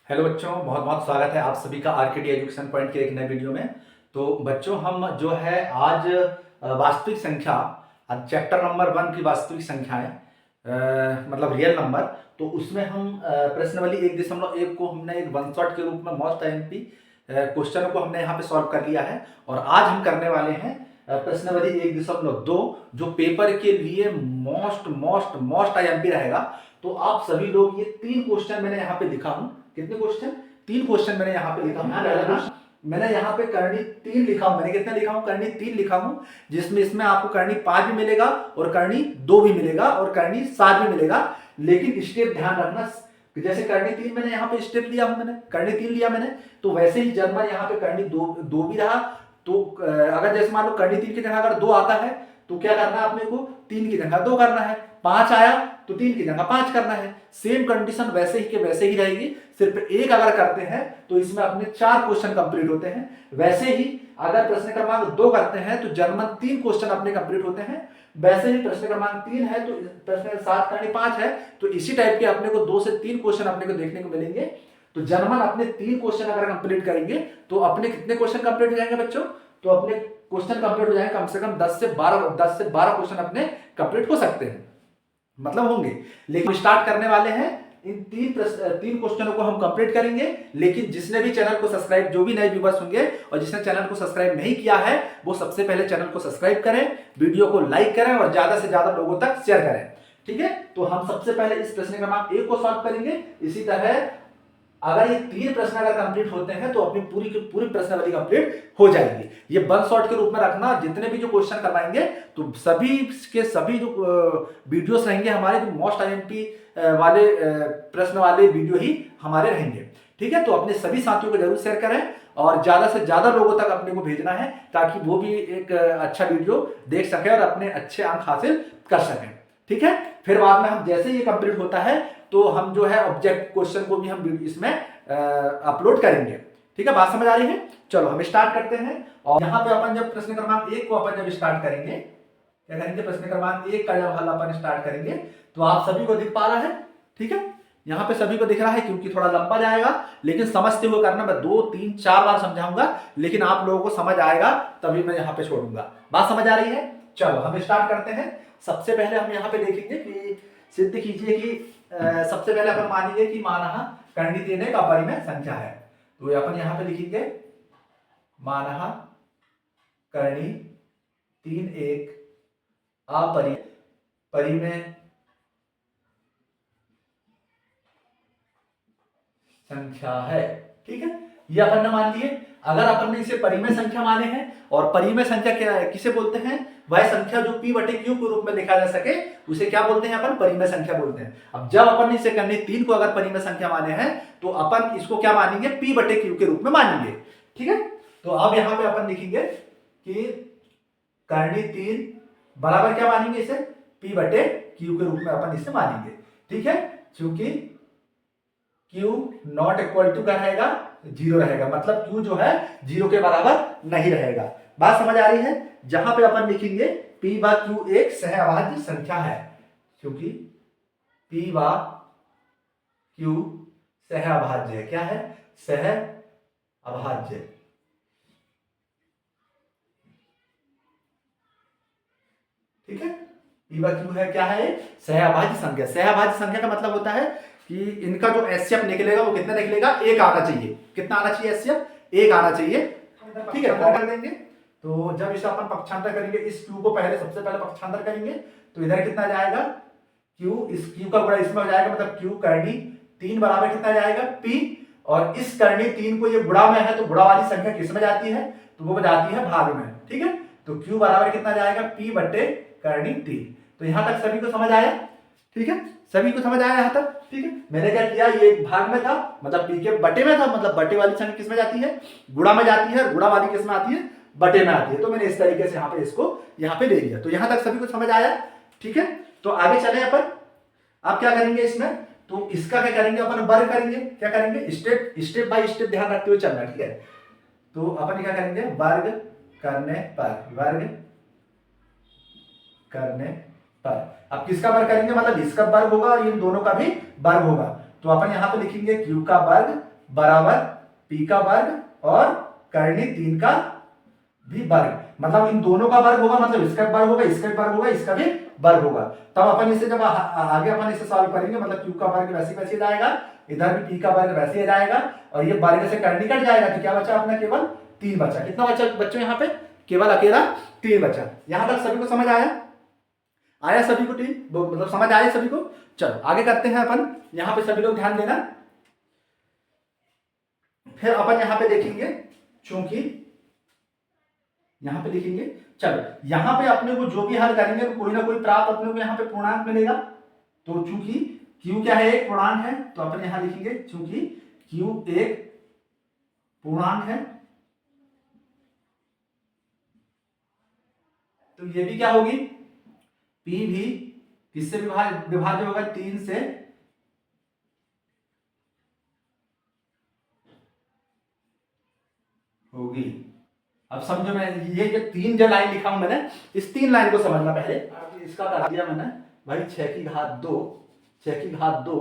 Hello बच्चों, बहुत बहुत स्वागत है आप सभी का आरकेडी एजुकेशन पॉइंट के एक नए वीडियो में। तो बच्चों, हम जो है आज वास्तविक संख्या, चैप्टर नंबर 1 की वास्तविक संख्याएं, मतलब रियल नंबर। तो उसमें हम प्रश्नावली 1.1 को हमने एक वन शॉट के रूप में मोस्ट आईएमपी क्वेश्चन को हमने यहाँ पे सॉल्व कर लिया है। और आज हम करने वाले हैं प्रश्नावली 1.2, जो पेपर के लिए मोस्ट मोस्ट मोस्ट आईएमपी रहेगा। तो आप सभी लोग, ये 3 क्वेश्चन मैंने यहाँ पे लिखा हूँ। कितने क्वेश्चन? 3 क्वेश्चन मैंने यहाँ पे लिखा हूँ। मैंने यहाँ पे करनी 3 लिखा हूँ। मैंने कितना लिखा हूँ? करनी 3 लिखा हूँ, जिसमें इसमें आपको करनी 5 भी मिलेगा और करनी 2 भी मिलेगा और करनी 7 भी मिलेगा। लेकिन स्टेप ध्यान रखना, जैसे करनी 3 मैंने यहाँ पे स्टेप लिया हूँ, मैंने करनी 3 लिया मैंने, तो वैसे ही जन्मा यहाँ पे करनी 2 भी रहा। तो अगर जैसे मान लो करनी 3 की जगह अगर 2 आता है तो क्या करना है अपने को? 3 की जगह 2 करना है। 5 आया तो 3 की जगह 5 करना है। सेम कंडीशन वैसे ही के वैसे ही रहेगी, सिर्फ एक अगर करते हैं तो इसमें अपने 4 क्वेश्चन कंप्लीट होते हैं। वैसे ही अगर प्रश्न क्रमांक 2 करते हैं तो जन्मन 3 क्वेश्चन अपने कंप्लीट होते हैं। वैसे ही प्रश्न क्रमांक 3 है तो प्रश्न 7 करनी 5 है, तो इसी टाइप के अपने को 2 से 3 क्वेश्चन अपने को देखने को मिलेंगे। तो जन्मन अपने 3 क्वेश्चन अगर कंप्लीट करेंगे तो अपने कितने क्वेश्चन कंप्लीट हो जाएंगे बच्चों? तो अपने क्वेश्चन कंप्लीट हो जाएंगे कम से कम 10 से 12 क्वेश्चन अपने कंप्लीट हो सकते हैं, मतलब होंगे। लेकिन स्टार्ट करने वाले हैं, इन 3 क्वेश्चनों को हम कंप्लीट करेंगे। लेकिन जिसने भी चैनल को सब्सक्राइब, जो भी नए व्यूवर्स होंगे और जिसने चैनल को सब्सक्राइब नहीं किया है, वो सबसे पहले चैनल को सब्सक्राइब करें, वीडियो को लाइक करें और ज्यादा से ज्यादा लोगों तक शेयर करें। ठीक है, तो हम सबसे पहले इस प्रश्न क्रमांक 1 को सॉल्व करेंगे। इसी तरह अगर ये 3 प्रश्न अगर कंप्लीट होते हैं तो अपनी पूरी की पूरी प्रश्नावली कंप्लीट हो जाएगी। ये वन शॉट के रूप में रखना, जितने भी जो क्वेश्चन करवाएंगे तो सभी के सभी जो वीडियोस रहेंगे हमारे, जो मोस्ट आईएमपी वाले प्रश्न वाले वीडियो ही हमारे रहेंगे। ठीक है, तो अपने सभी साथियों को जरूर शेयर करें और ज्यादा से ज्यादा लोगों तक अपने को भेजना है, ताकि वो भी एक अच्छा वीडियो देख सके और अपने अच्छे अंक हासिल कर सकें। ठीक है, फिर बाद में हम जैसे ये कंप्लीट होता है तो हम जो है ऑब्जेक्ट क्वेश्चन को भी हम इसमें अपलोड करेंगे। ठीक है, बात समझ आ रही है? चलो हम स्टार्ट करते हैं। और यहाँ पे अपन जब प्रश्न क्रमांक 1 को अपन जब स्टार्ट करेंगे, क्या करेंगे? प्रश्न क्रमांक 1 का जब हल अपन स्टार्ट करेंगे तो आप सभी को दिख पा रहा है? ठीक है, यहाँ पे सभी को दिख रहा है, क्योंकि थोड़ा लंबा जाएगा, लेकिन समझते हुए करना। मैं 2 3 4 बार समझाऊंगा, लेकिन आप लोगों को समझ आएगा तभी मैं यहाँ पे छोड़ूंगा। बात समझ आ रही है? चलो हम स्टार्ट करते हैं। सबसे पहले हम यहाँ पे देखेंगे कि सिद्ध कीजिए कि सबसे पहले अपन मानेंगे कि मानः करनी 3 एक अपरिमेय संख्या है। तो अपन यहाँ पे लिखेंगे मानः करनी 3 एक अपरिमेय संख्या है। ठीक है, ये अपन ने मान लिए। अगर अपन ने इसे परिमेय संख्या माने हैं, और परिमेय संख्या क्या किसे बोलते हैं? वह संख्या जो p बटे q के रूप में लिखा जा सके उसे क्या बोलते हैं? अपन परिमेय संख्या बोलते हैं। अब जब अपन इसे करनी 3 को अगर परिमेय संख्या माने हैं तो अपन इसको क्या मानेंगे? p बटे q के रूप में मानेंगे। ठीक है, तो अब यहां पे अपन लिखेंगे कि करनी 3 बराबर क्या मानेंगे? इसे p बटे q के रूप में अपन इसे मानेंगे। ठीक है, क्योंकि q नॉट इक्वल टू क्या रहेगा? 0 रहेगा, मतलब q जो है 0 के बराबर नहीं रहेगा। बात समझ आ रही है? जहां पे अपन लिखेंगे p बा q एक सहअभाज्य संख्या है, क्योंकि p बा q सहअभाज्य है। क्या है? सहअभाज्य। ठीक है, p बा q है क्या है? सहअभाज्य संख्या। सहअभाज्य संख्या का मतलब होता है कि इनका जो एचसीएफ निकलेगा वो कितना निकलेगा? 1 आना चाहिए। कितना आना चाहिए एचसीएफ? 1 आना चाहिए। ठीक है, कर देंगे। तो जब इसे अपन पक्षांतर करेंगे, इस q को पहले सबसे पहले पक्षांतर करेंगे तो इधर कितना जाएगा? q, इस q का गुणा इसमें हो जाएगा, मतलब q करनी 3 बराबर कितना जाएगा? p। और इस करनी 3 को ये गुणा में है तो गुणा वाली संख्या किस में जाती है? तो वो जाती है भाग में। ठीक है, तो q बराबर कितना जाएगा? p बटे करनी 3। तो यहां तक सभी को समझ आया? ठीक है, सभी को समझ आया यहां तक? ठीक है, मैंने क्या किया, ये एक भाग में था, मतलब p के बटे में था, मतलब बटे वाली संख्या किस में जाती है? गुणा में जाती है, और गुणा वाली किस में आती है? बटे में आती है। तो मैंने इस तरीके से यहाँ पे इसको यहाँ पे ले लिया। तो यहां तक सभी को समझ आया? ठीक है, तो आगे चले अपन। अब क्या करेंगे इसमें? तो इसका क्या करेंगे अपन? वर्ग करेंगे। क्या करेंगे? स्टेप बाय स्टेप ध्यान रखते हुए चलना। ठीक है, तो अपन क्या करेंगे? वर्ग करने पर। अब किसका वर्ग करेंगे? मतलब इसका वर्ग होगा और इन दोनों का भी वर्ग होगा। तो अपन यहाँ पे लिखेंगे q का वर्ग बराबर p का वर्ग और करनी 3 का भी वर्ग, मतलब इन दोनों का वर्ग होगा, मतलब इसका वर्ग होगा, इसका वर्ग होगा, इसका भी वर्ग होगा। तब अपन इसे जब आगे अपन इसे सॉल्व करेंगे, मतलब q का वर्ग वैसे वैसे जाएगा, इधर भी p का वर्ग वैसे जाएगा, और ये वर्ग से करनी कट जाएगा, तो क्या बचा अपना, केवल 3 बचा। कितना बचा बच्चों यहाँ पे, केवल अकेला 3 बचा। यहां तक सभी को समझ आया, आया सभी को, ठीक मतलब समझ आया सभी को। चलो आगे करते हैं अपन, यहाँ पे सभी लोग ध्यान देना। फिर अपन यहाँ पे देखेंगे, चूंकि यहाँ पे लिखेंगे, चलो यहाँ पे अपने को जो भी हल करेंगे तो कोई ना कोई प्राप्त अपने को यहाँ पे पूर्णांक मिलेगा। तो चूंकि q क्या है, एक पूर्णांक है, तो अपन यहाँ लिखेंगे चूंकि q एक पूर्णांक है, तो ये भी क्या होगी, p भी किससे विभाज्य होगा, 3 से होगी। अब समझो, मैं ये जो 3 जो लाइन लिखा हूं मैंने, इस 3 लाइन को समझना पहले। इसका कर दिया मैंने भाई 6 की घात 2, 6 की घात 2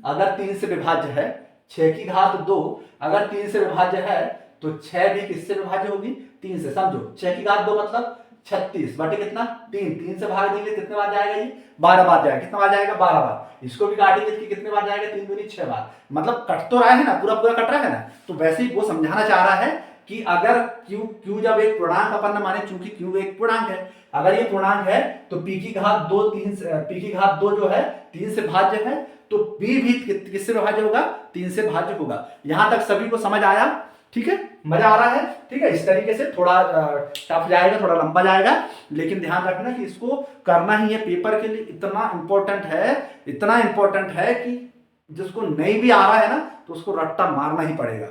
अगर 3 से विभाज्य है, 6 की घात 2 अगर 3 से विभाज्य है, तो 6 भी किससे विभाज्य होगी, 3 से। समझो 6 की घात 2 मतलब 36 बटे कितना, 3, 3 से भाग देंगे कितने बार जाएगा, ये 12 बार जाएगा। कितना बार जाएगा, 12 बार। इसको भी काटेंगे तो कितने बार जाएगा, 3 दूनी 6 बार। मतलब कट तो रहा है ना, पूरा पूरा कट रहा है ना। तो वैसे ही वो समझाना चाह रहा है कि अगर q जब एक पूर्णांक अपन माने, चूंकि q एक पूर्णांक है, अगर ये पूर्णांक है तो p की घात 2 p की घात 2 जो है 3 से भाज्य है, तो p भी किससे भाज्य होगा, 3 से भाज्य होगा। यहां तक सभी को समझ आया, ठीक है, मजा आ रहा है, ठीक है। इस तरीके से थोड़ा टफ जाएगा, थोड़ा लंबा जाएगा, लेकिन ध्यान रखना कि इसको करना ही है, पेपर के लिए इतना इंपॉर्टेंट है, इतना इंपॉर्टेंट है कि जिसको नहीं भी आ रहा है ना, तो उसको रट्टा मारना ही पड़ेगा।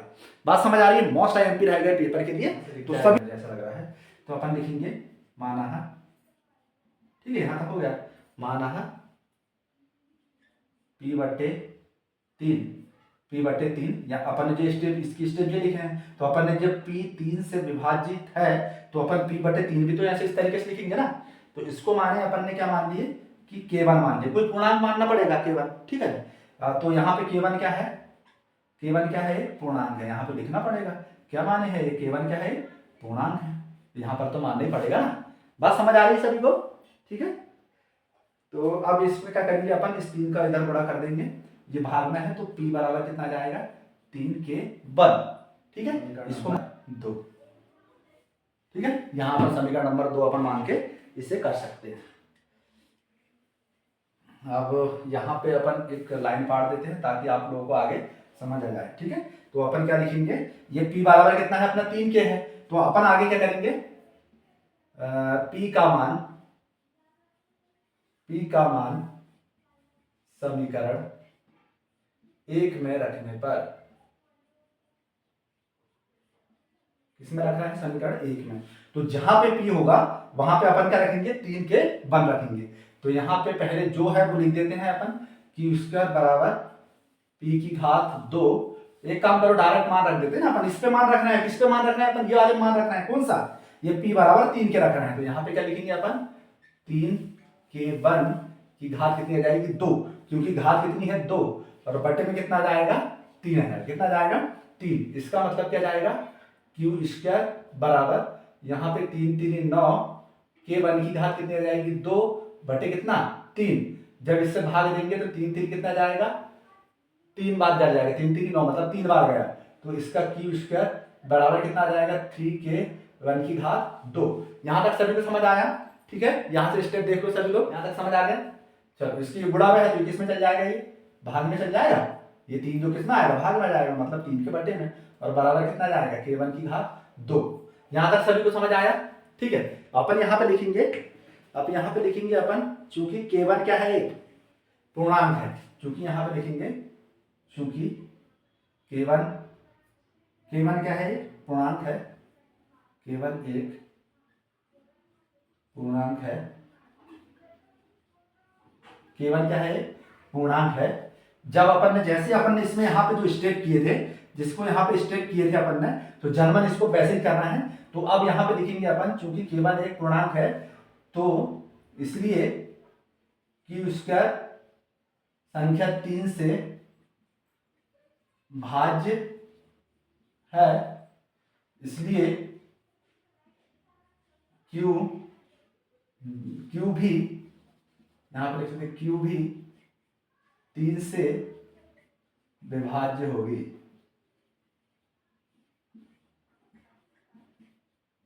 बात समझ आ रही है, मोस्ट आईएमपी रहेगा पेपर के लिए। तो सब जैसा लग रहा है, तो अपन लिखेंगे माना, ठीक है, यहां तक हो गया, माना p बटे 3, p बटे 3, या अपन ने जो स्टेप, इसकी स्टेप ये लिखे हैं, तो अपन ने जब p 3 से विभाजित है, तो अपन p बटे 3 भी तो ऐसे इस तरीके से लिखेंगे ना। तो इसको माने अपन ने क्या मान लिए कि k1 मान लिए, कोई पूर्णांक मानना पड़ेगा k1, ठीक है। तो यहाँ पे k1 क्या है, k1 क्या है, पूर्णांक है, यहाँ पे लिखना पड़ेगा क्या माने है, k1 क्या है, पूर्णांक है, यहाँ पर तो मानना ही पड़ेगा ना। बात समझ आ रही है सभी को, ठीक है। तो अब इसमें क्या करेंगे अपन, इस 3 का इधर गुणा कर देंगे, ये भाग में है, तो p बराबर कितना जाएगा, 3 के वर्ग, ठीक है, इसको 2, ठीक है। यहाँ पर समीकरण नंबर 2 अपन मान के इसे कर सकते हैं। अब यहाँ पे अपन एक लाइन पाड़ देते हैं ताकि आप लोगों को आगे समझ आ जाए, ठीक है। तो अपन क्या लिखेंगे, ये p बराबर कितना है अपना, 3 के है, तो अपन आगे क्या करेंगे, p का मान समीकरण 1 में रखने पर, किसमें रखना है, समीकरण 1 में, तो जहां पे p होगा वहां पे अपन क्या रखेंगे, 3 के 1 रखेंगे। तो यहाँ पे पहले जो है वो लिख देते हैं अपन, q स्क्वायर बराबर p की घात 2, एक काम करो डायरेक्ट मान रख देते हैं ना अपन, इस पे मान रखना है, किस पे मान रखना है अपन, ये वाले मान रखना है, कौन सा, ये p बराबर 3 के रखना है। तो यहाँ पे क्या लिखेंगे अपन, 3 के 1 की घात कितनी आ जाएगी, 2, क्योंकि घात कितनी है 2, और बटे में कितना जाएगा, 3 है, कितना जाएगा 3। इसका मतलब क्या जाएगा, q स्क्वायर बराबर यहाँ पे 3 3 9 के 1 की घात कितनी आ जाएगी, 2 बटे कितना 3। जब इससे भाग देंगे तो 3 3 कितना जाएगा, 3 बार जा जाएगा, 3 3 9 मतलब 3 बार गया, तो इसका q स्क्वायर बराबर कितना आ जाएगा, 3 के 1 की घात 2। यहां तक सभी को समझ आया, ठीक है। यहां से स्टेप देख लो सभी लोग, यहां तक समझ आ गया। चलो इसकी गुणा में है तो किसमें चल जाएगा, ये भाग में चल जाएगा, ये 3 जो किसमें आएगा, भाग में जाएगा, मतलब 3 के बटे में, और बराबर कितना जाएगा, k1 की घात 2। यहां तक सभी को समझ आया, ठीक है। अपन यहाँ पे लिखेंगे, अब यहाँ पे लिखेंगे अपन, चूंकि k1 क्या है, एक पूर्णांक है, चूंकि यहाँ पे लिखेंगे, चूंकि k1 क्या है, पूर्णांक है, k1 एक पूर्णांक है, k1 क्या है, पूर्णांक है। जब अपन ने, जैसे अपन ने इसमें यहाँ पे जो स्टेप किए थे, जिसको यहाँ पे स्टेप किए थे अपन ने, तो जर्मन इसको वैसे ही करना है। तो अब यहाँ पे लिखेंगे अपन, चूंकि k1 एक पूर्णांक है, तो इसलिए q स्क्वायर संख्या 3 से भाज्य है, इसलिए क्यू भी, यहां पर लिख सकते क्यू भी 3 से विभाज्य होगी।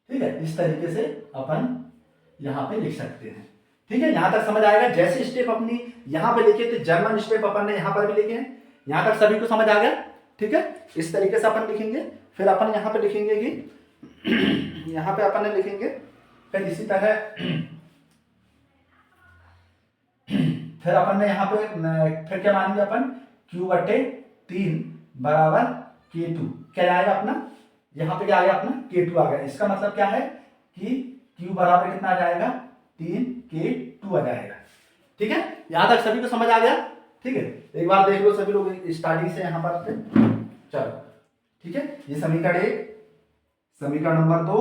ठीक है, इस तरीके से अपन यहां पे लिख सकते हैं। ठीक है, यहां तक समझ आएगा। जैसे स्टेप अपनी यहां पे लिखे थे, जर्मन स्टेप अपन ने यहां पर भी लिखे हैं। यहां तक सभी को समझ आ गया। ठीक है, इस तरीके से अपन लिखेंगे। फिर अपन यहां पे लिखेंगे कि यहां पे अपन लिखेंगे, फिर इसी तरह फिर अपन ने यहां पे फिर क्या मानेंगे अपन, Q/3 बराबर K2। क्या आएगा अपना, यहां पे क्या आ गया अपना K2 आ गया। इसका मतलब क्या है कि Q बराबर कितना आ जाएगा, 3K2 आ जाएगा। ठीक है, यहां तक सभी को समझ आ गया। ठीक है, एक बार देख लो सभी लोग स्टार्टिंग से यहां पर से। चलो ठीक है, ये समीकरण 1, समीकरण नंबर 2,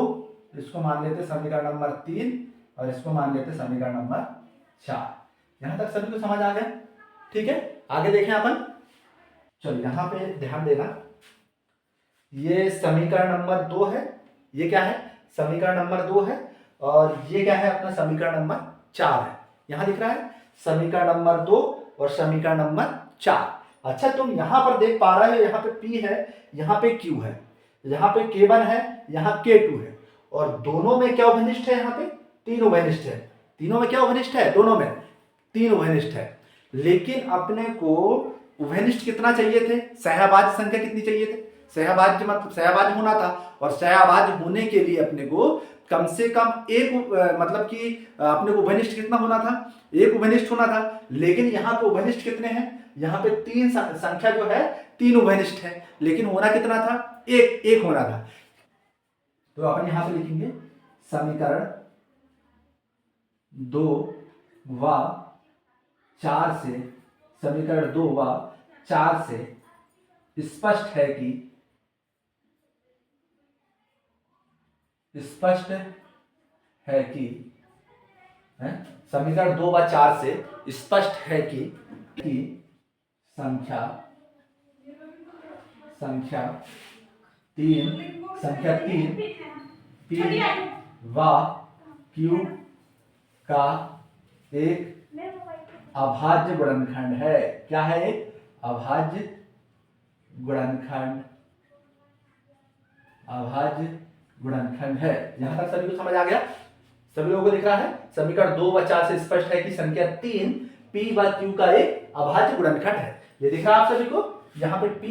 इसको मान लेते समीकरण नंबर 3 और इसको मान लेते समीकरण नंबर 4। यहां तक सभी को समझ आ गया। ठीक है, आगे देखें अपन। चलो यहां पे ध्यान देना, ये समीकरण नंबर 2 है, ये क्या है, समीकरण नंबर 2 है, और ये क्या है अपना समीकरण नंबर 4 है। यहां दिख रहा है समीकरण नंबर 2 और समीकरण नंबर 4। अच्छा, तुम यहां पर देख पा रहे हो, यहाँ पे P है, यहाँ पे Q है, यहाँ पे K1 है, यहाँ K2 है, और दोनों में क्या उभयनिष्ठ है, यहाँ पे 3 उभयनिष्ठ है। तीनों में क्या उभयनिष्ठ है, दोनों में 3 उभयनिष्ठ है। लेकिन अपने को उभयनिष्ठ कितना चाहिए थे, सहभाज्य संख्या कितनी चाहिए थे, सहभाज्य मतलब सहभाज्य होना था, और सहभाज्य होने के लिए अपने को कम से कम एक मतलब कि अपने को उभयनिष्ठ कितना होना था, एक उभयनिष्ठ होना था। लेकिन यहाँ पे उभयनिष्ठ कितने हैं, यहाँ पे 3 संख्या जो है 3 उभयनिष्ठ है, लेकिन होना कितना था, एक होना था। तो अपन यहां पे लिखेंगे समीकरण 2 व 4 से, समीकरण 2 व 4 से स्पष्ट है कि समीकरण 2 व 4 से स्पष्ट है कि संख्या 3 P व Q का एक अभाज्य गुणनखंड है। क्या है, एक अभाज्य गुणनखंड है। यहां तक सभी को समझ आ गया, सभी लोगों को दिख रहा है। समीकरण 2 व 4 से स्पष्ट है कि संख्या 3 P व Q का एक अभाज्य गुणनखंड है। ये दिख रहा है आप सभी को। यहाँ पे P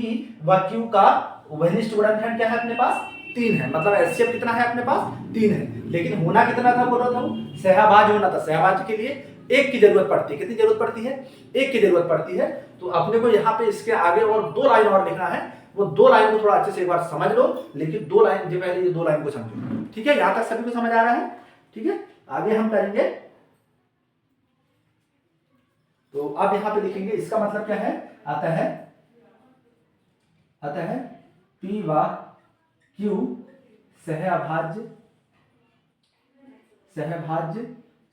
व Q का उभयनिष्ठ गुणनखंड क्या है अपने पास, 3 है। मतलब एलसीएम कितना है अपने पास, 3 है। लेकिन होना कितना था, बोल रहा था, सहभाज्य होना था। सहभाज्य के लिए एक की जरूरत पड़ती है। कितनी जरूरत पड़ती है, एक की जरूरत पड़ती है। तो अपने को यहाँ पे इसके आगे और 2 लाइन और लिखना है। वो 2 लाइन को थोड़ा अच्छे से एक बार समझ लो, लेकिन 2 लाइन जो पहले ये 2 लाइन को समझो। ठीक है, यहां तक सभी को समझ आ रहा है। ठीक है, आगे हम करेंगे। तो अब यहां पे लिखेंगे, इसका मतलब क्या है, अतः P व Q सहभाज्य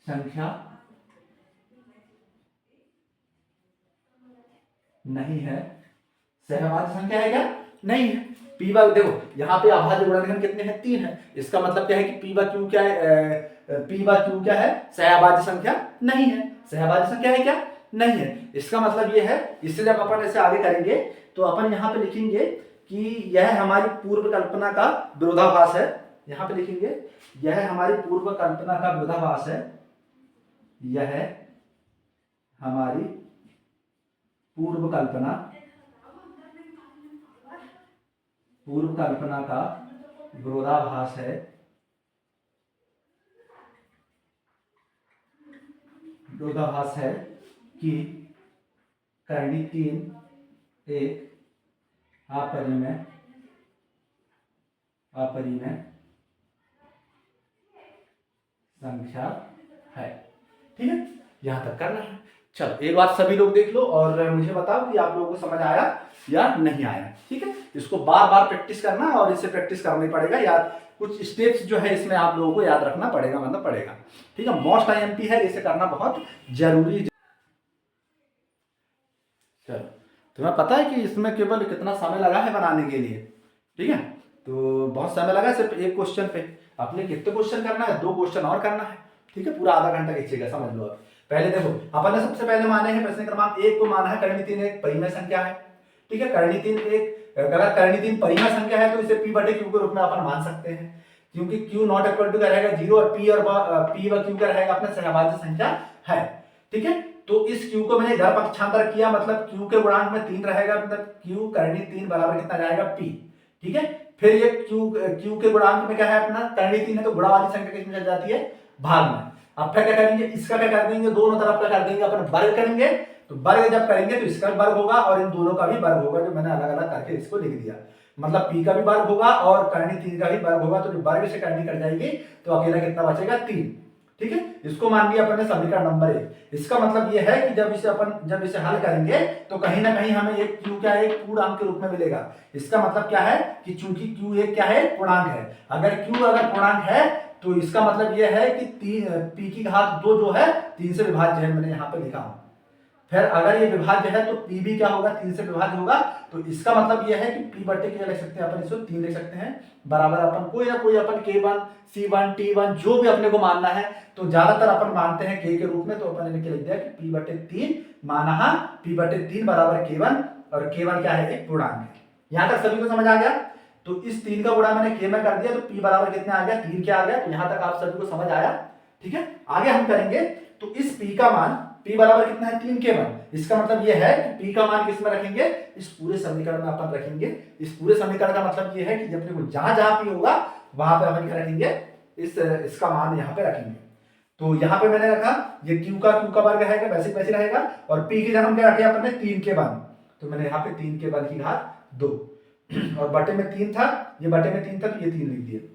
संख्या नहीं है। सहभाज्य संख्या है क्या, नहीं है। P व, देखो यहाँ पे अभाज्य गुणनखंड कितने हैं, 3 है। इसका मतलब क्या है कि P व Q क्या है, P व Q क्या है, सहभाज्य संख्या नहीं है। सहभाज्य संख्या है क्या, नहीं है। इसका मतलब ये है, इससे जब अपन ऐसे आगे करेंगे तो अपन यहाँ पे लिखेंगे कि यह हमारी पूर्व कल्पना का विरोधाभास है। यहाँ पे लिखेंगे यह हमारी पूर्व कल्पना का विरोधाभास है, यह हमारी पूर्व कल्पना का विरोधाभास है, कि करणी 3 एक अपरिमेय संख्या है। ठीक है, यहां तक करना है। चलो एक बार सभी लोग देख लो और मुझे बताओ कि आप लोगों को समझ आया या नहीं आया। ठीक है, इसको बार बार प्रैक्टिस करना है, और इसे प्रैक्टिस करना ही पड़ेगा। याद कुछ स्टेप्स जो है इसमें आप लोगों को याद रखना पड़ेगा, मतलब पड़ेगा। ठीक है, मोस्ट आईएमपी है, इसे करना बहुत जरूरी है। चलो, तुम्हें पता है कि इसमें केवल कितना समय लगा है बनाने के लिए। ठीक है, तो बहुत समय लगा सिर्फ एक क्वेश्चन पे। अपने कितने क्वेश्चन करना है, 2 क्वेश्चन और करना है, ठीक है, पूरा आधा घंटा खींचेगा, समझ लो। अब पहले देखो, अपन ने सबसे पहले माने हैं प्रश्न क्रमांक 1 को माना है कर्ण 3 एक परिमेय संख्या है, ठीक है। कर्ण 3 एक, अगर कर्ण 3 परिमेय संख्या है तो इसे p बटे q के रूप में अपन मान सकते हैं, क्योंकि q नॉट इक्वल टू क्या रहेगा 0 और p व q का रहेगा अपना सहभाज्य संख्या है, ठीक है। तो इस q को मैंने इधर पक्षांतर किया, मतलब q के गुणांक में 3 रहेगा, मतलब q कर्णी 3 बराबर कितना जाएगा p, ठीक है। फिर ये q के गुणांक में क्या है अपना कर्णी 3 है, तो गुणा वाली संख्या किसमें चल जाती है, भाग में। अब फिर क्या करेंगे, इसका क्या कर देंगे, दोनों तरफ क्या कर देंगे अपन वर्ग करेंगे, तो वर्ग जब करेंगे तो इसका वर्ग होगा और इन दोनों का भी वर्ग होगा, जो मैंने अलग अलग करके इसको लिख दिया। मतलब p का भी वर्ग होगा और कर्णी 3 का भी वर्ग होगा, तो जो वर्ग से कर्णी कट जाएगी तो अकेला कितना बचेगा 3, ठीक है। इसको मान लिया अपन ने समीकरण नंबर 1। इसका मतलब यह है कि जब इसे हल करेंगे तो कहीं ना कहीं हमें एक q क्या है, एक पूर्णांक के रूप में मिलेगा। इसका मतलब क्या है कि चूंकि q एक क्या है, पूर्णांक है, अगर q अगर पूर्णांक है तो इसका मतलब यह है कि p की घात 2 जो है 3 से विभाज्य है, मैंने यहाँ पे लिखा हूं। फिर अगर ये विभाज्य है तो p भी क्या होगा, 3 से विभाज्य होगा, तो इसका मतलब यह है कि p बटे क्या लिख सकते हैं अपन, इसको 3 लिख सकते हैं, बराबर अपन कोई ना कोई अपन k1 c1 t1 जो भी अपने को मानना है, तो ज्यादातर अपन मानते हैं k के रूप में, तो अपन ने लिख दिया कि p बटे 3 माना p बटे 3 बराबर k1, और k1 क्या है, एक पूर्णांक है। यहां तक सभी को समझ आ गया। तो इस 3 का गुणा मैंने k में कर दिया, तो p बराबर कितने आ गया, 3 क्या आ गया। तो यहां तक आप सभी को समझ आया, ठीक है। आगे हम करेंगे, तो इस p का मान p बराबर कितना है, 3 k1। इसका मतलब यह है कि p का मान किस में रखेंगे, इस पूरे समीकरण में अपन रखेंगे। इस पूरे समीकरण का मतलब यह है कि अपने को जहां जहां p होगा वहां पे अपन क्या रखेंगे, इसका मान यहाँ पे रखेंगे। तो यहाँ पे मैंने रखा ये q का वर्ग रहेगा, वैसे वैसे रहेगा, और p की जगह हम क्या रखे अपन ने 3 k1, तो मैंने यहाँ पे 3 k1 की घात 2, और बटे में 3 था, ये बटे में 3 था, तो ये 3 लिख दिए।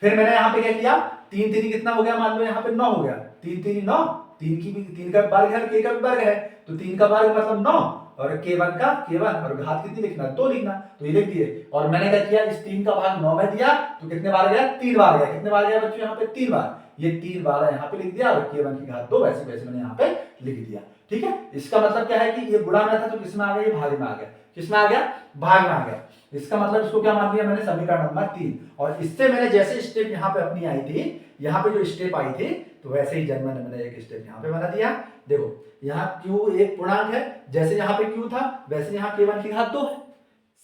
फिर मैंने यहाँ पे क्या किया, 3 3 कितना हो गया, मान लो यहाँ पे 9 हो गया, 3 3 9, 3 का वर्ग है और k का भी वर्ग है, तो 3 का वर्ग मतलब 9, और k1 का k1, और घात कितनी लिखना, 2 लिखना, तो ये लिख दिए। और मैंने क्या किया, इस 3 का भाग 9 में दिया, तो कितने बार गया, 3 बार गया। कितने बार गया बच्चों, यहाँ पे 3 बार, ये 3 बार यहाँ पे लिख दिया, और k1 की घात 2 वैसे वैसे मैंने यहाँ पे लिख दिया, ठीक है। इसका मतलब क्या है कि ये गुणा में था तो किसमें आ गया, ये भाग में आ गया। किसमें आ गया, भाग में आ गया। इसका मतलब इसको क्या मान लिया मैंने, समीकरण नंबर 3। और इससे मैंने जैसे स्टेप यहाँ पे अपनी आई थी, यहाँ पे जो स्टेप आई थी, तो वैसे ही जब मैंने एक स्टेप यहाँ पे बना दिया। देखो यहाँ q एक पूर्णांक है, जैसे यहाँ पे q था वैसे यहाँ k1 की घात 2 है,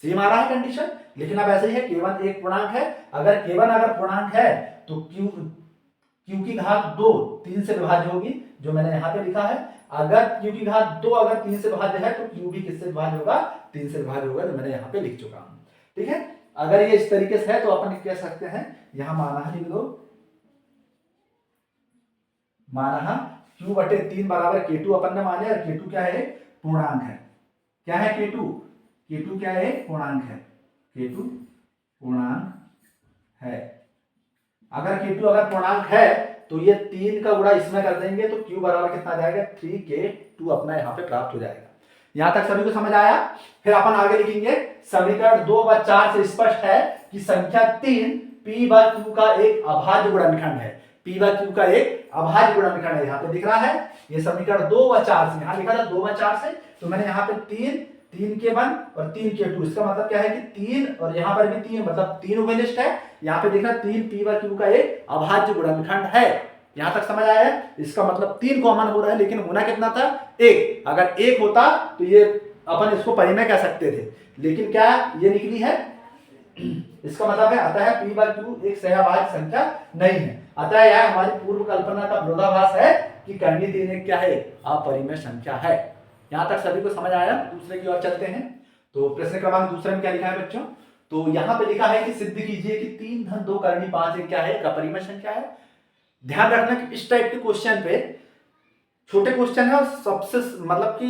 सेम आ रहा है कंडीशन। लेकिन अब ऐसे ही है, k1 एक पूर्णांक है, अगर k1 अगर पूर्णांक है तो q की घात 2 3 से विभाज्य होगी, जो मैंने यहाँ पे लिखा है। अगर q की घात 2 अगर 3 से विभाज्य है तो q भी किससे विभाज्य होगा, 3 से विभाज्य होगा, जो मैंने यहाँ पे लिख चुका हूँ, ठीक है। अगर ये इस तरीके से है तो अपन कह सकते हैं, यहाँ माना लिख दो, माना q बटे 3 बराबर k2 अपन ने माने, और k2 क्या है, पूर्णांक है। क्या है k2 क्या है, पूर्णांक है, k2 पूर्णांक है। अगर k2 अगर पूर्णांक है तो ये 3 का गुणा इसमें कर देंगे, तो q बराबर कितना आ जाएगा, 3k2 अपना यहाँ पे प्राप्त हो जाएगा। यहां तक सभी को समझ आया। फिर अपन आगे लिखेंगे, समीकरण 2 व 4 से स्पष्ट है कि संख्या 3 p व q का एक अभाज्य गुणनखंड है। p व q का एक अभाज्य गुणनखंड है, यहाँ पे दिख रहा है। ये समीकरण 2 व 4 से, यहाँ लिखा था 2 व 4 से, तो मैंने यहाँ पे 3 k1 और 3 k2, इसका मतलब क्या है कि 3 और यहाँ पर भी 3, मतलब 3 उभयनिष्ठ है। यहाँ पे देखा 3 p व q का एक अभाज्य गुणनखंड है। यहां तक समझ आया है। इसका मतलब 3 कॉमन हो रहा है, लेकिन होना कितना था, 1। अगर 1 होता तो ये अपन इसको परिमेय कह सकते थे, लेकिन क्या ये निकली है, इसका मतलब है अतः p व q एक सहभाज्य संख्या नहीं है। अतः यह हमारी पूर्व कल्पना का विरोधाभास है कि कर्णी 3 एक क्या है, अपरिमेय संख्या है। यहां तक सभी को समझ आया। दूसरे की ओर चलते हैं। तो प्रश्न क्रमांक दूसरे में क्या लिखा है बच्चों, तो यहाँ पे लिखा है कि सिद्ध कीजिए कि 3 धन 2 कर्णी 5 एक क्या है, एक अपरिमेय संख्या है। ध्यान रखना कि इस टाइप के क्वेश्चन पे, छोटे क्वेश्चन है और सबसे मतलब कि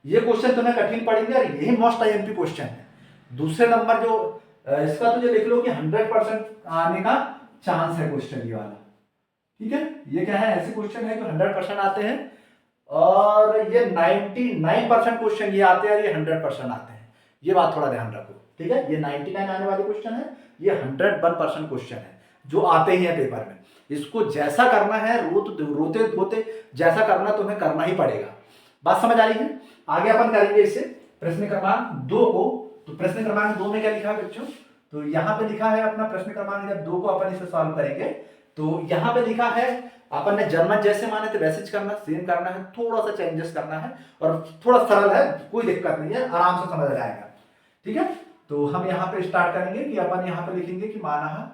ये क्वेश्चन तुम्हें कठिन पड़ेंगे और यही मोस्ट आईएमपी क्वेश्चन है। दूसरे नंबर जो इसका तो ये देख लो कि 100% आने का चांस है क्वेश्चन ये वाला, ठीक है। ये क्या है, ऐसे क्वेश्चन है जो 100% आते हैं, और ये 99% क्वेश्चन ये आते हैं और ये 100% आते हैं। ये बात थोड़ा ध्यान रखो, ठीक है। ये 99 आने वाले क्वेश्चन है, ये 101% क्वेश्चन है जो आते ही है पेपर में। इसको जैसा करना है, रोते धोते जैसा करना तुम्हें करना ही पड़ेगा। बात समझ आ रही है। आगे अपन करेंगे इससे प्रश्न क्रमांक 2 को तो प्रश्न क्रमांक 2 में क्या लिखा है बच्चों, तो यहाँ पे लिखा है अपना प्रश्न क्रमांक, जब 2 को अपन इसे सॉल्व करेंगे तो यहाँ पे लिखा है अपन ने जन्मत जैसे माने थे वैसे करना, सेम करना है, थोड़ा सा चेंजेस करना है और थोड़ा सरल है, कोई दिक्कत नहीं है, आराम से समझ जाएगा। ठीक है, तो हम यहाँ पे स्टार्ट करेंगे कि अपन यहाँ पे लिखेंगे कि माना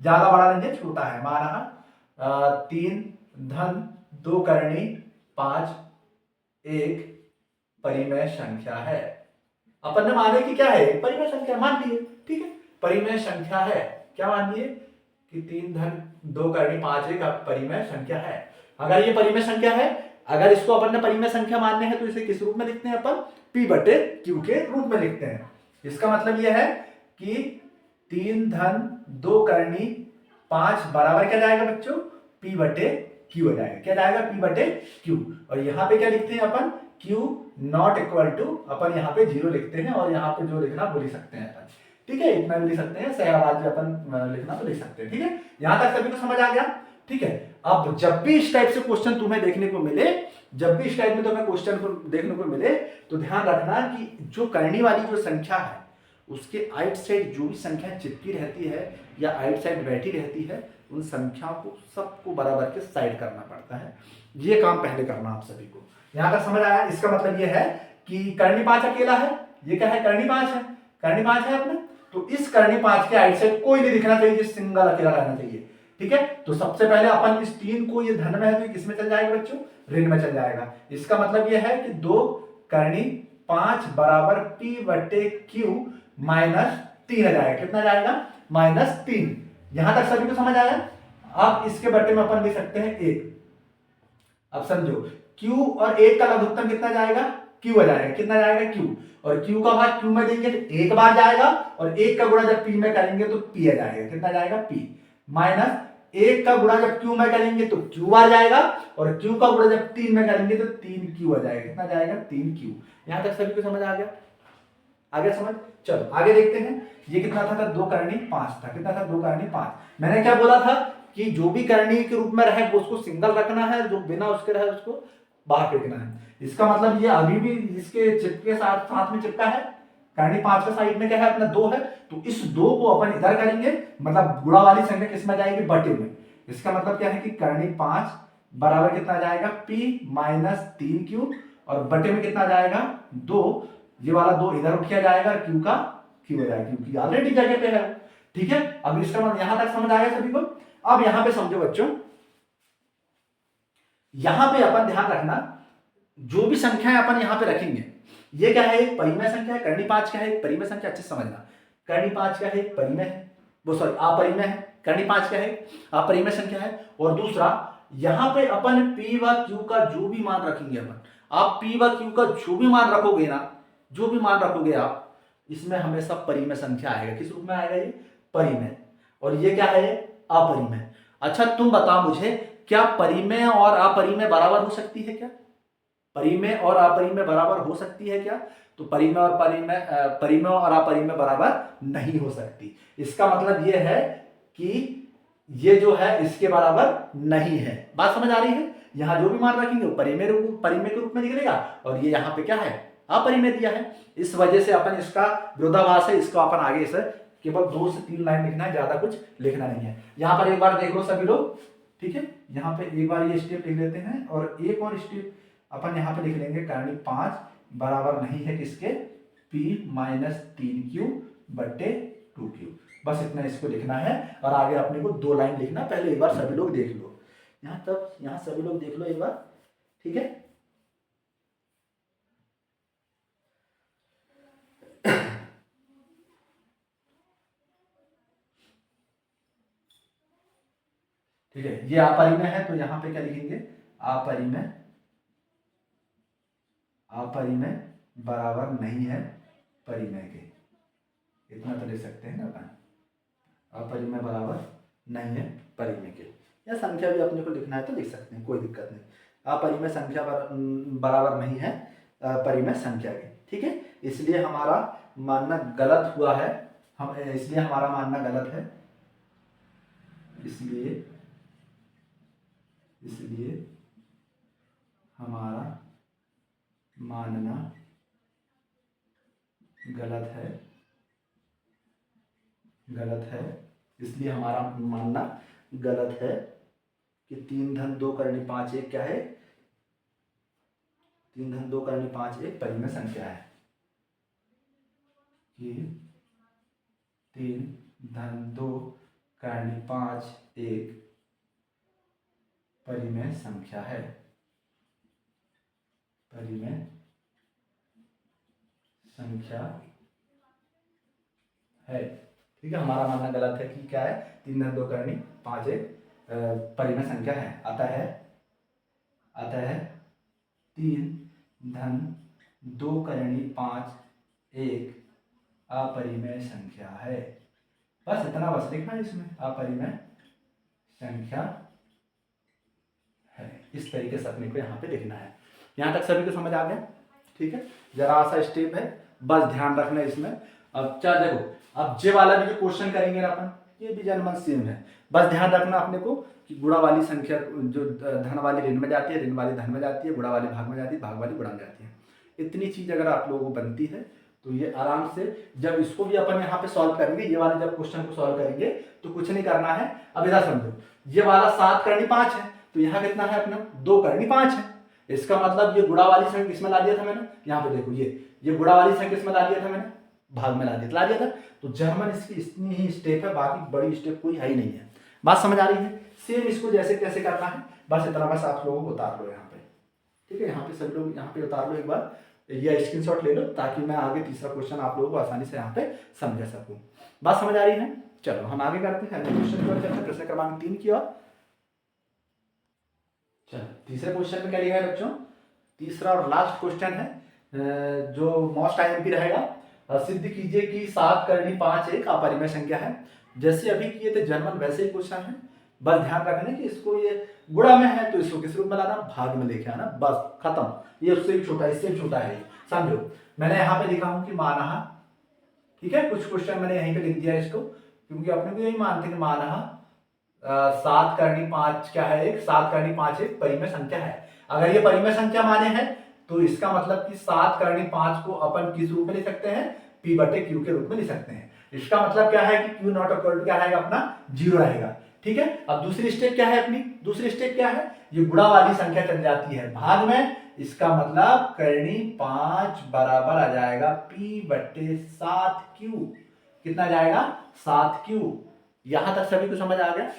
ज्यादा बड़ा नहीं है, छोटा है, माना 3 धन 2 करनी 5 एक परिमेय संख्या है। अपन ने माने कि क्या है, परिमेय संख्या मान लिए। ठीक है, परिमेय संख्या है, क्या मान लिए कि 3 धन 2 करनी 5 एक परिमेय संख्या है। अगर ये परिमेय संख्या है, अगर इसको अपन ने परिमेय संख्या मानने हैं तो इसे किस रूप में लिखते हैं अपन, p बटे q के रूप में लिखते हैं। इसका मतलब यह है कि 3 धन 2 करनी 5 बराबर क्या जाएगा बच्चों, p बटे q हो जाएगा। क्या जाएगा, p बटे q। और यहाँ पे क्या लिखते हैं अपन, q नॉट इक्वल टू, अपन यहाँ पे 0 लिखते हैं और यहाँ पे जो लिखना वो लिख सकते हैं अपन। ठीक है, इतना भी लिख सकते हैं, सहवाज अपन लिखना तो लिख सकते हैं। ठीक है, यहां तक सभी को समझ आ गया। ठीक है, अब जब भी इस टाइप से क्वेश्चन तुम्हें देखने को मिले, जब भी इस टाइप में तुम्हें क्वेश्चन को देखने को मिले तो ध्यान रखना कि जो करने वाली जो संख्या है उसके आइट साइड जो भी संख्या चिपकी रहती है या आइट साइड बैठी रहती है, उन संख्याओं को सबको बराबर के साइड करना पड़ता है। ये काम पहले करना आप सभी को। यहां तक समझ आया। इसका मतलब यह है कि करनी 5 अकेला है, ये क्या है, करनी 5 है, करनी 5 है अपने, तो इस करनी 5 के आइट साइड कोई नहीं दिखना चाहिए, सिंगल अकेला रहना चाहिए। ठीक है, तो सबसे पहले अपन इस 3 को, ये धन में है तो किस में चल जाएगा बच्चों, ऋण में चल जाएगा। इसका मतलब यह है कि 2 करनी 5 बराबर p बटे q माइनस 3 आ जाएगा। कितना जाएगा, -3। यहां तक सभी को समझ आया। अब इसके बटे में अपन लिख सकते हैं 1। अब समझो q और 1 का लघुत्तम कितना जाएगा, q आ जाएगा। कितना जाएगा, q, और q का भाग q में देंगे तो 1 बार जाएगा, और 1 का गुणा जब p में करेंगे तो p आ जाएगा। कितना जाएगा, p, माइनस 1 का गुणा जब q में करेंगे तो q बार जाएगा, और q का गुणा जब 3 में करेंगे तो 3q आ जाएगा। कितना जाएगा, 3q। यहां तक सभी को समझ आ गया, आगे समझ। चलो आगे देखते हैं। ये कितना था, 2 करनी 5 था। कितना था, 2 करनी 5। मैंने क्या बोला था कि जो भी करनी के रूप में रहे वो उसको सिंगल रखना है, जो बिना उसके रहे उसको बाहर फेंकना है। इसका मतलब ये अभी भी इसके चिपके साथ साथ में चिपका है। करनी 5 का साइड में क्या है अपना, 2 है, तो इस 2 को अपन इधर करेंगे, मतलब गुणा वाली संख्या किसमें जाएगी, बटे में। इसका मतलब क्या है कि करनी 5 बराबर कितना जाएगा, p माइनस 3q, और बटे में कितना जाएगा, 2। ये वाला 2 इधर उठ जाएगा, q का q हो जाएगा, क्योंकि ऑलरेडी जगह पे है। ठीक है, अब इसका मतलब यहां तक समझ आया सभी को। अब यहां पे समझो बच्चों, यहां पे अपन ध्यान रखना, जो भी संख्याएं अपन यहां पे रखेंगे, ये क्या है, एक परिमेय संख्या है। करनी 5 क्या है, एक परिमेय संख्या, अच्छे से समझना। करनी 5 क्या है, एक परिमेय है, वो सॉरी अपरिमेय है। करनी 5 क्या है, अपरिमेय संख्या है। और दूसरा, यहां पे अपन p व q का जो भी मान रखेंगे अपन, आप p व q का जो भी मान रखोगे ना, जो भी मान रखोगे आप, इसमें हमेशा परिमेय संख्या आएगा। किस रूप में आएगा, ये परिमेय। और ये क्या है, अपरिमेय। अच्छा तुम बताओ मुझे, क्या परिमेय और अपरिमेय बराबर हो सकती है क्या, परिमेय और अपरिमेय बराबर हो सकती है क्या, तो परिमेय और परिमेय और अपरिमेय बराबर नहीं हो सकती। इसका मतलब यह है कि ये जो है इसके बराबर नहीं है। बात समझ आ रही है। यहां जो भी मान रखेंगे वो परिमेय के रूप में निकलेगा, और ये यहाँ पे क्या है, अपरिमेय दिया है। इस वजह से अपन इसका विरोधाभास है, इसको अपन आगे से केवल 2 से 3 लाइन लिखना है, ज्यादा कुछ लिखना नहीं है। यहां पर एक बार देख लो सभी लोग। ठीक है, यहाँ पे एक बार ये स्टेप लिख लेते हैं, और एक और स्टेप अपन यहाँ पे लिख लेंगे। करनी 5 बराबर नहीं है किसके, p माइनस 3q बटे 2q। बस इतना इसको लिखना है, और आगे अपने को 2 लाइन लिखना। पहले एक बार सभी लोग देख लो, यहाँ सभी लोग देख लो एक बार। ठीक है, ठीक है, ये अपरिमेय है, तो यहाँ पे क्या लिखेंगे, अपरिमेय, अपरिमेय बराबर नहीं है परिमेय के। इतना तो लिख सकते हैं ना अपन, अपरिमेय बराबर नहीं है परिमेय के। या संख्या भी अपने को लिखना है तो लिख सकते हैं, कोई दिक्कत नहीं। अपरिमेय संख्या बराबर नहीं है परिमेय संख्या के। ठीक है, इसलिए हमारा मानना गलत हुआ है, हम इसलिए हमारा मानना गलत है, इसलिए हमारा मानना गलत है गलत है, इसलिए हमारा मानना गलत है कि 3 धन 2 करनी 5 1 क्या है, 3 धन 2 करनी 5 1 परिमेय संख्या है, कि 3 धन 2 करनी 5 1 परिमेय संख्या है, परिमेय संख्या है। ठीक है, हमारा मानना गलत है कि क्या है, 3 धन 2 करनी 5 1 परिमेय संख्या है। अतः 3 धन 2 करनी 5 1 अपरिमेय संख्या है। बस इतना बस लिखना है इसमें, अपरिमेय संख्या है। इस तरीके से अपने को यहाँ पे लिखना है। यहाँ तक सभी को समझ आ गया? ठीक है, जरा सा स्टेप है, बस ध्यान रखना है इसमें। अब क्या देखो, अब जे वाला भी जो क्वेश्चन करेंगे ना अपन, ये भी जनमन सेम है। बस ध्यान रखना अपने को कि गुणा वाली संख्या जो धन वाली ऋण में जाती है, ऋण वाली धन में जाती है, गुणा वाली भाग में जाती है, भाग वाली गुणा में जाती है। इतनी चीज अगर आप लोगों को बनती है तो ये आराम से, जब इसको भी अपन यहाँ पे सॉल्व करेंगे, ये वाले जब क्वेश्चन को सॉल्व करेंगे तो कुछ नहीं करना है। अब इधर समझो, ये वाला 7 करनी 5 है, तो यहाँ कितना है अपना 2 करनी 5 है। इसका मतलब ये गुणा वाली संख्या किसमें ला दिया था मैंने, यहाँ पे देखो ये गुणा वाली संख्या किसमें ला दिया था मैंने, भाग में ला दिया था। तो जर्मन इसकी इतनी ही स्टेप है, बाकी बड़ी स्टेप कोई है ही नहीं है। बात समझ आ रही है? सेम इसको जैसे कैसे करना है, बस इतना बस आप लोगों को उतार लो यहाँ पे। ठीक है, यहाँ पे सब लोग यहाँ पे उतार लो एक बार, या स्क्रीनशॉट ले लो, ताकि मैं आगे तीसरा क्वेश्चन आप लोगों को आसानी से यहाँ पे समझा सकूँ। बात समझ आ रही है? चलो हम आगे करते हैं क्वेश्चन पर, चलते हैं प्रश्न क्रमांक 3 की ओर। चलो तीसरे क्वेश्चन में क्या लिखा है बच्चों, तीसरा और लास्ट क्वेश्चन है जो मोस्ट आईएमपी रहेगा। सिद्ध कीजिए कि 7 करनी 5 एक अपरिमेय संख्या है। जैसे अभी किए थे जर्मन वैसे ही क्वेश्चन है। बस ध्यान रखना कि इसको ये गुणा में है तो इसको किस रूप में लाना, भाग में लेके आना, बस खत्म। ये उससे भी छोटा, इससे भी छोटा है, समझो। मैंने यहाँ पे लिखा हूं कि मानहा, ठीक है, कुछ क्वेश्चन मैंने यहीं पे लिख दिया इसको, क्योंकि अपने को यही मानते कि मानहा 7 करनी 5 क्या है, एक 7 करनी 5 एक परिमेय संख्या है। अगर ये परिमेय संख्या माने हैं तो इसका मतलब कि 7 करनी 5 को अपन किस रूप में लिख सकते हैं, P बटे Q के रूप में लिख सकते हैं। इसका मतलब क्या है कि Q नॉट इक्वल टू क्या रहेगा अपना 0 रहेगा। ठीक है, अब दूसरी स्टेप क्या है अपनी, दूसरी स्टेप क्या है, ये गुणा वाली संख्या चल जाती है भाग में। इसका मतलब करनी 5 बराबर आ जाएगा P बटे 7Q। कितना जाएगा, 7Q। यहां तक सभी को समझ आ गया?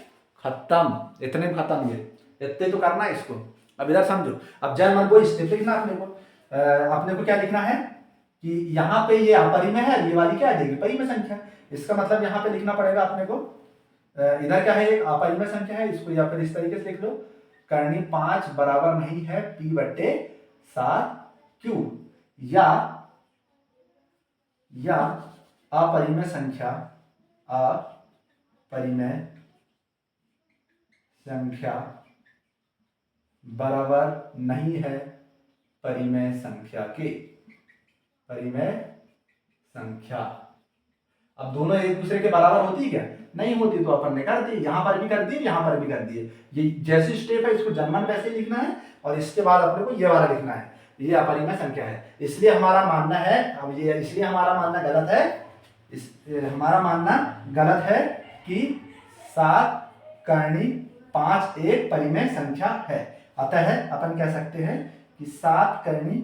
खत्म, इतने में खत्म। ये इतने तो करना है इसको। अब इधर समझो, अब जर्मन को स्टेप लिखना अपने को क्या लिखना है कि यहाँ पे ये अपरिमेय है, ये वाली क्या आ जाएगी, परिमेय संख्या। इसका मतलब यहाँ पे लिखना पड़ेगा अपने को, इधर क्या है, एक अपरिमेय संख्या है, इसको या फिर इस तरीके से लिख लो, करनी 5 बराबर नहीं है P बटे 7Q, या अपरिमेय संख्या, अपरिमेय संख्या बराबर नहीं है परिमेय संख्या के, परिमेय संख्या। अब दोनों एक दूसरे के बराबर होती है क्या, नहीं होती, तो अपन ने कर दी, यहां पर भी कर दिए, यहां पर भी कर दिए। ये जैसी स्टेप है इसको जर्मन वैसे ही लिखना है, और इसके बाद अपने को ये वाला लिखना है, ये अपरिमेय संख्या है। इसलिए हमारा मानना है, अब ये इसलिए हमारा मानना गलत है, हमारा मानना गलत है कि 7 करनी 5 एक परिमेय संख्या है। अतः अपन कह सकते हैं कि 7 करनी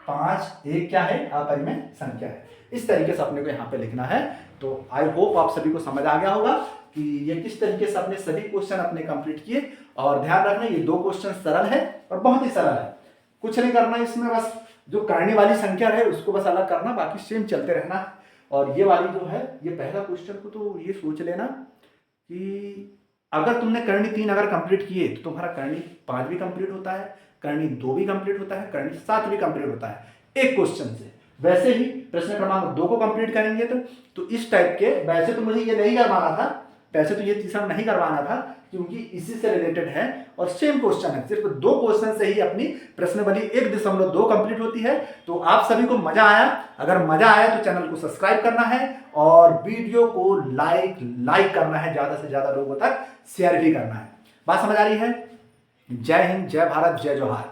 5 एक क्या है, अपरिमेय संख्या है। इस तरीके से अपने को यहाँ पे लिखना है। तो आई होप आप सभी को समझ आ गया होगा कि ये किस तरीके से अपने सभी क्वेश्चन अपने कंप्लीट किए। और ध्यान रखना, ये 2 क्वेश्चन सरल है और बहुत ही सरल है, कुछ नहीं करना इसमें, बस जो करने वाली संख्या है उसको बस अलग करना, बाकी सेम चलते रहना। और ये वाली जो है, ये पहला क्वेश्चन को तो ये सोच लेना कि अगर तुमने करनी 3 अगर कंप्लीट किए तो तुम्हारा करनी 5 भी कंप्लीट होता है, करनी 2 भी कंप्लीट होता है, करनी 7 भी कंप्लीट होता है एक क्वेश्चन से। वैसे ही प्रश्न क्रमांक 2 को कंप्लीट करेंगे तो इस टाइप के, वैसे तो मुझे ये नहीं करवाना था, वैसे तो ये तीसरा नहीं करवाना था क्योंकि इसी से रिलेटेड है और सेम क्वेश्चन है, सिर्फ 2 क्वेश्चन से ही अपनी प्रश्नावली 1.2 कंप्लीट होती है। तो आप सभी को मजा आया? अगर मजा आया तो चैनल को सब्सक्राइब करना है और वीडियो को लाइक करना है, ज्यादा से ज्यादा लोगों तक शेयर भी करना है। बात समझ आ रही है? जय हिंद, जय भारत, जय जोहार।